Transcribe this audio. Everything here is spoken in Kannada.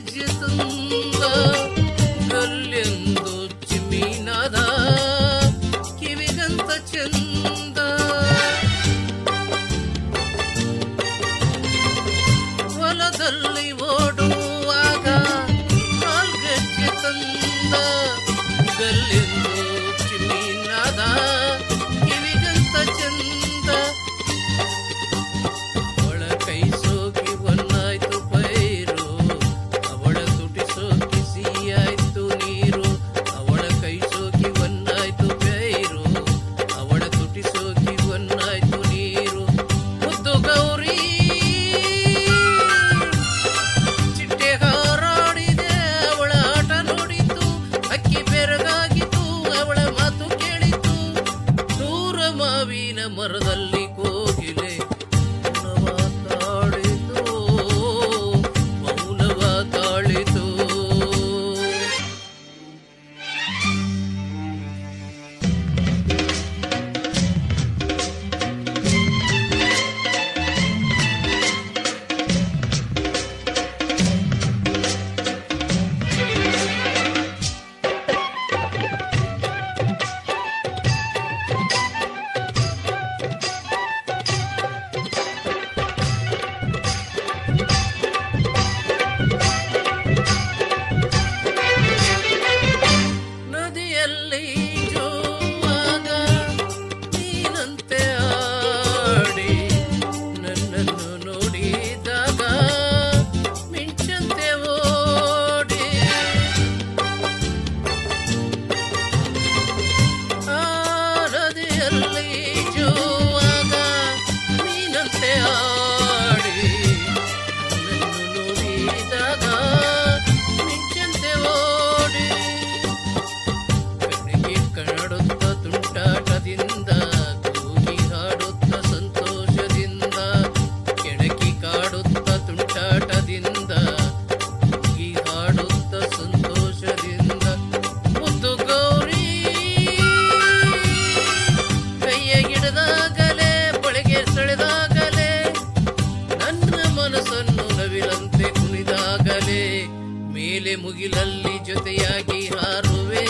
ಗೆಜ್ಜೆ ತಂದ ಗಲ್ಲೆಂದು ಚಿಮ್ಮಿನಾದ ಕಿವಿಗಂತ ಚಂದ ಹೊಲದಲ್ಲಿ ಓಡುವಾಗ ಕಾಲ್ಗೆಜ್ಜೆ ತಂದ ಗಲ್ಲೆಂದು ಚಿಮ್ಮಿನಾದ ಕಿವಿಗಂತ ಚಂದ ಅವಳ ಕೈ ಸೋಕಿ ಹೊನ್ನಾಯ್ತು ಪೈರು ಅವಳ ತುಟಿ ಸೋಕಿ ಸಿಹಿಯಾಯ್ತು ನೀರು ಅವಳ ಕೈ ಸೋಕಿ ಹೊನ್ನಾಯ್ತು ಪೈರು ಅವಳ ತುಟಿ ಸೋಕಿ ಹೊನ್ನಾಯ್ತು ನೀರು ಮುದ್ದು ಗೌರಿ ಚಿಟ್ಟೆ ಹಾರಾಡಿದೆ ಅವಳ ಆಟ ನೋಡಿತು ಅಕ್ಕಿ ಬೆರಗಾಗಿತು ಅವಳ ಮಾತು ಕೇಳಿತು ದೂರ ಮಾವಿನ ಮರದಲ್ಲಿ ಕೋಗಿಲೆ ಮೌನವ ತಾಳಿತು ಮೌನವ ತಾಳಿತು ನದಿಯಲ್ಲಿ ಜೋವಾಗ ನೀನಂತೆ ಆಡಿ ನನ್ನನ್ನು ನೋಡಿದಾಗ ಮಿಂಚಂತೆ ಓಡಿ ಆ ನದಿಯಲ್ಲಿ ಜೋವಾಗ ನೀನಂತೆ ಆಡಿ ನನ್ನನ್ನು ನೋಡಿದಾಗ ಮಿಂಚಂತೆ ಓಡಿ ಕಣ್ಣಿಗೆ ಕಾಡುತ್ತ ತುಂಟಾಟದಿಂದ ಕೂಗಿ ಹಾಡುತ್ತ ಸಂತೋಷದಿಂದ ಕೆಣಕಿ ಕಾಡುತ್ತ ತುಂಟಾಟದಿಂದ ಕೂಗಿ ಹಾಡುತ್ತ ಸಂತೋಷದಿಂದ ಮುದ್ದು ಗೌರಿ ಕೈಯ ಹಿಡಿದಾಗಲೇ ಬಳಿಗೆ ಸೆಳೆದಾಗಲೇ ನನ್ನ ಮನಸ್ಸನ್ನು ನವಿಲಂತೆ ಕುಣಿದಾಗಲೇ ಮೇಲೆ ಮುಗಿಲಲ್ಲಿ ಜೊತೆಯಾಗಿ ಹಾರುವೆ